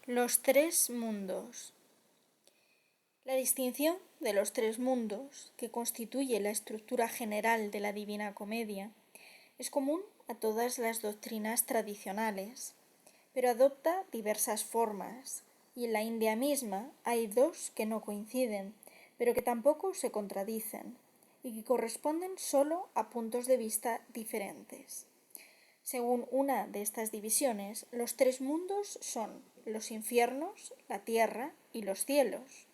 Los tres mundos. La distinción de los tres mundos, que constituye la estructura general de la Divina Comedia, es común a todas las doctrinas tradicionales, pero adopta diversas formas, y en la India misma hay dos que no coinciden, pero que tampoco se contradicen, y que corresponden solo a puntos de vista diferentes. Según una de estas divisiones, los tres mundos son los infiernos, la tierra y los cielos.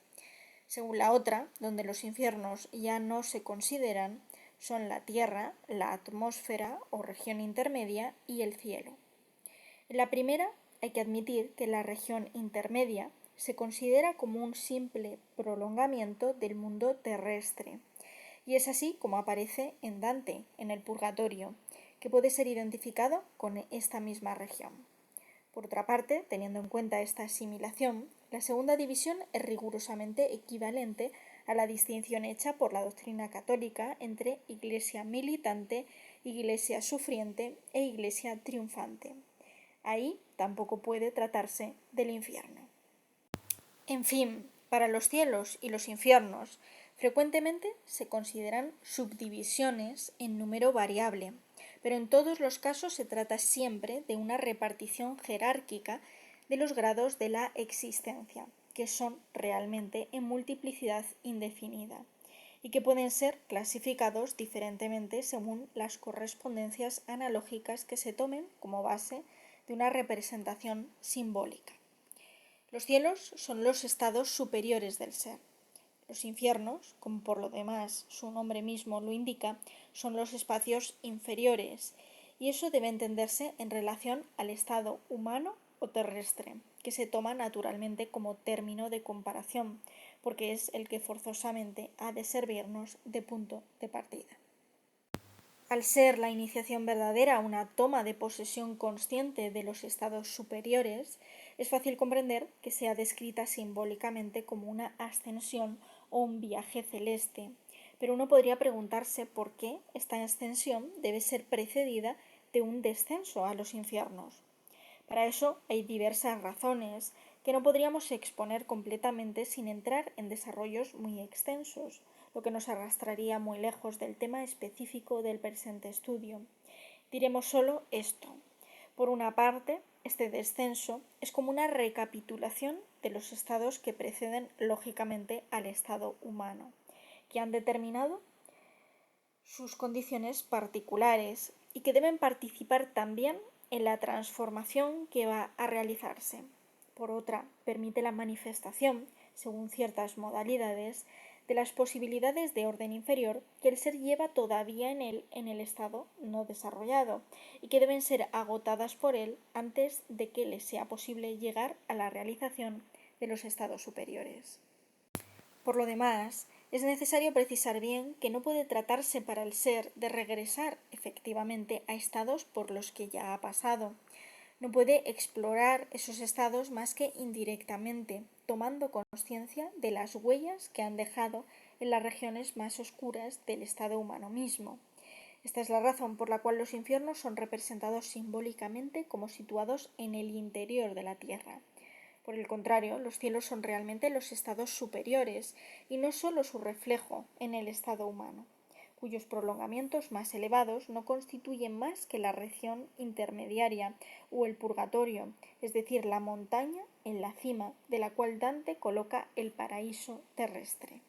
Según la otra, donde los infiernos ya no se consideran, son la tierra, la atmósfera o región intermedia y el cielo. En la primera hay que admitir que la región intermedia se considera como un simple prolongamiento del mundo terrestre, y es así como aparece en Dante, en el Purgatorio, que puede ser identificado con esta misma región. Por otra parte, teniendo en cuenta esta asimilación, la segunda división es rigurosamente equivalente a la distinción hecha por la doctrina católica entre iglesia militante, iglesia sufriente e iglesia triunfante. Ahí tampoco puede tratarse del infierno. En fin, para los cielos y los infiernos, frecuentemente se consideran subdivisiones en número variable, pero en todos los casos se trata siempre de una repartición jerárquica de los grados de la existencia, que son realmente en multiplicidad indefinida, y que pueden ser clasificados diferentemente según las correspondencias analógicas que se tomen como base de una representación simbólica. Los cielos son los estados superiores del ser. Los infiernos, como por lo demás su nombre mismo lo indica, son los espacios inferiores, y eso debe entenderse en relación al estado humano o terrestre, que se toma naturalmente como término de comparación, porque es el que forzosamente ha de servirnos de punto de partida. Al ser la iniciación verdadera una toma de posesión consciente de los estados superiores, es fácil comprender que sea descrita simbólicamente como una ascensión o un viaje celeste, pero uno podría preguntarse por qué esta ascensión debe ser precedida de un descenso a los infiernos. Para eso hay diversas razones que no podríamos exponer completamente sin entrar en desarrollos muy extensos, lo que nos arrastraría muy lejos del tema específico del presente estudio. Diremos solo esto. Por una parte, este descenso es como una recapitulación de los estados que preceden lógicamente al estado humano, que han determinado sus condiciones particulares y que deben participar también en la transformación que va a realizarse. Por otra, permite la manifestación, según ciertas modalidades, de las posibilidades de orden inferior que el ser lleva todavía en el estado no desarrollado y que deben ser agotadas por él antes de que le sea posible llegar a la realización de los estados superiores. Por lo demás, es necesario precisar bien que no puede tratarse para el ser de regresar efectivamente a estados por los que ya ha pasado. No puede explorar esos estados más que indirectamente, tomando conciencia de las huellas que han dejado en las regiones más oscuras del estado humano mismo. Esta es la razón por la cual los infiernos son representados simbólicamente como situados en el interior de la tierra. Por el contrario, los cielos son realmente los estados superiores y no sólo su reflejo en el estado humano, cuyos prolongamientos más elevados no constituyen más que la región intermediaria o el purgatorio, es decir, la montaña en la cima de la cual Dante coloca el paraíso terrestre.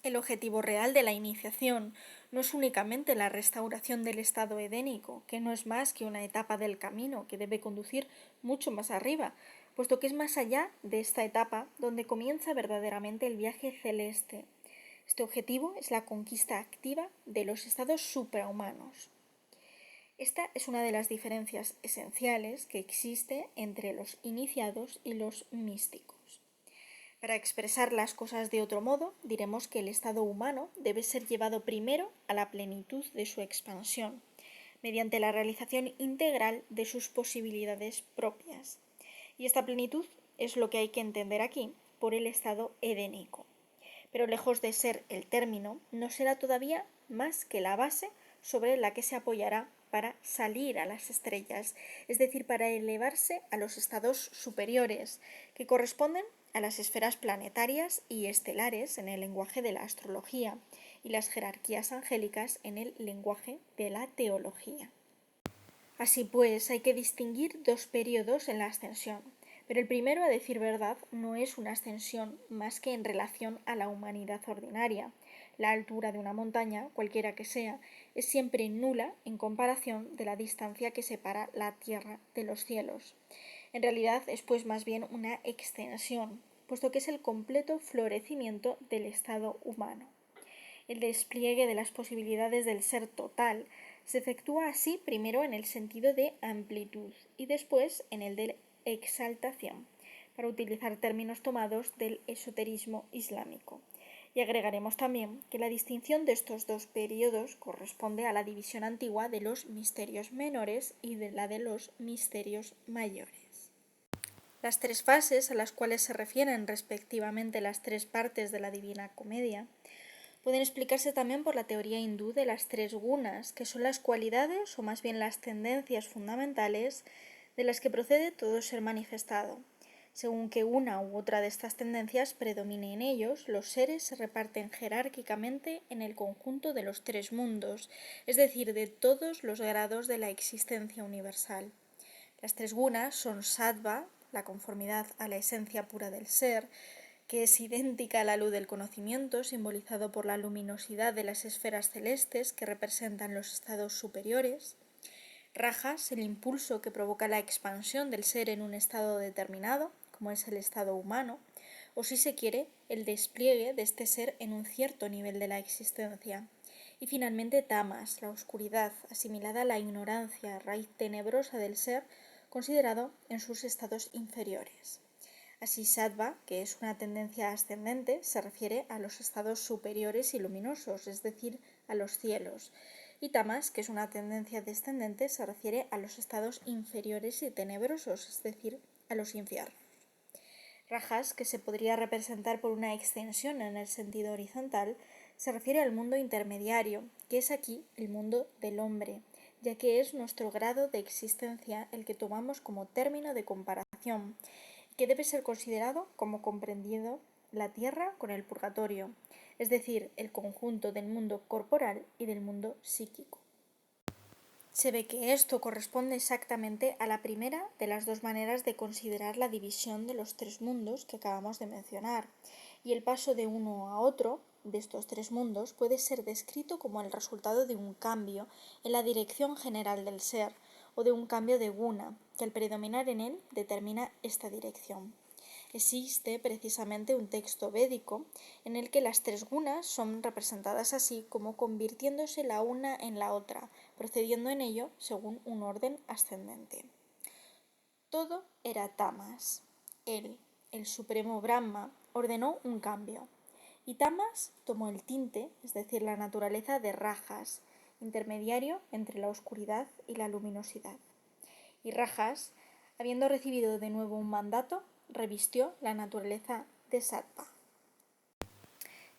El objetivo real de la iniciación no es únicamente la restauración del estado edénico, que no es más que una etapa del camino que debe conducir mucho más arriba, puesto que es más allá de esta etapa donde comienza verdaderamente el viaje celeste. Este objetivo es la conquista activa de los estados suprahumanos. Esta es una de las diferencias esenciales que existe entre los iniciados y los místicos. Para expresar las cosas de otro modo, diremos que el estado humano debe ser llevado primero a la plenitud de su expansión, mediante la realización integral de sus posibilidades propias. Y esta plenitud es lo que hay que entender aquí por el estado edénico. Pero lejos de ser el término, no será todavía más que la base sobre la que se apoyará para salir a las estrellas, es decir, para elevarse a los estados superiores, que corresponden a las esferas planetarias y estelares en el lenguaje de la astrología y las jerarquías angélicas en el lenguaje de la teología. Así pues, hay que distinguir dos periodos en la ascensión, pero el primero, a decir verdad, no es una ascensión más que en relación a la humanidad ordinaria. La altura de una montaña, cualquiera que sea, es siempre nula en comparación de la distancia que separa la tierra de los cielos. En realidad es pues más bien una extensión, puesto que es el completo florecimiento del estado humano. El despliegue de las posibilidades del ser total se efectúa así primero en el sentido de amplitud y después en el de exaltación, para utilizar términos tomados del esoterismo islámico. Y agregaremos también que la distinción de estos dos periodos corresponde a la división antigua de los misterios menores y de la de los misterios mayores. Las tres fases a las cuales se refieren respectivamente las tres partes de la Divina Comedia pueden explicarse también por la teoría hindú de las tres gunas, que son las cualidades o más bien las tendencias fundamentales de las que procede todo ser manifestado. Según que una u otra de estas tendencias predomine en ellos, los seres se reparten jerárquicamente en el conjunto de los tres mundos, es decir, de todos los grados de la existencia universal. Las tres gunas son sattva, la conformidad a la esencia pura del ser, que es idéntica a la luz del conocimiento, simbolizado por la luminosidad de las esferas celestes que representan los estados superiores. Rajas, el impulso que provoca la expansión del ser en un estado determinado, como es el estado humano, o si se quiere, el despliegue de este ser en un cierto nivel de la existencia. Y finalmente tamas, la oscuridad, asimilada a la ignorancia, raíz tenebrosa del ser, considerado en sus estados inferiores. Así, sattva, que es una tendencia ascendente, se refiere a los estados superiores y luminosos, es decir, a los cielos, y tamas, que es una tendencia descendente, se refiere a los estados inferiores y tenebrosos, es decir, a los infiernos. Rajas, que se podría representar por una extensión en el sentido horizontal, se refiere al mundo intermediario, que es aquí el mundo del hombre, ya que es nuestro grado de existencia el que tomamos como término de comparación, que debe ser considerado como comprendiendo la tierra con el purgatorio, es decir, el conjunto del mundo corporal y del mundo psíquico. Se ve que esto corresponde exactamente a la primera de las dos maneras de considerar la división de los tres mundos que acabamos de mencionar, y el paso de uno a otro de estos tres mundos puede ser descrito como el resultado de un cambio en la dirección general del ser, o de un cambio de guna, que al predominar en él determina esta dirección. Existe precisamente un texto védico en el que las tres gunas son representadas así como convirtiéndose la una en la otra, procediendo en ello según un orden ascendente. Todo era tamas. Él, el supremo Brahma, ordenó un cambio. Y tamas tomó el tinte, es decir, la naturaleza de rajas, intermediario entre la oscuridad y la luminosidad. Y Rajas, habiendo recibido de nuevo un mandato, revistió la naturaleza de sattva.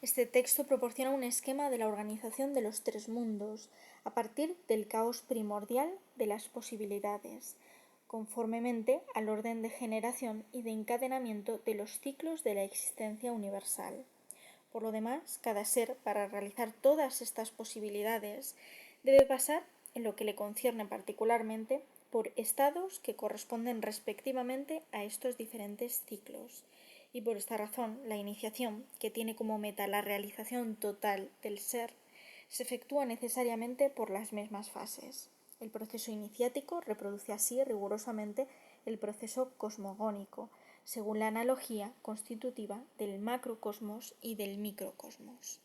Este texto proporciona un esquema de la organización de los tres mundos a partir del caos primordial de las posibilidades, conformemente al orden de generación y de encadenamiento de los ciclos de la existencia universal. Por lo demás, cada ser, para realizar todas estas posibilidades, debe pasar, en lo que le concierne particularmente, por estados que corresponden respectivamente a estos diferentes ciclos. Y por esta razón, la iniciación, que tiene como meta la realización total del ser, se efectúa necesariamente por las mismas fases. El proceso iniciático reproduce así rigurosamente el proceso cosmogónico, según la analogía constitutiva del macrocosmos y del microcosmos.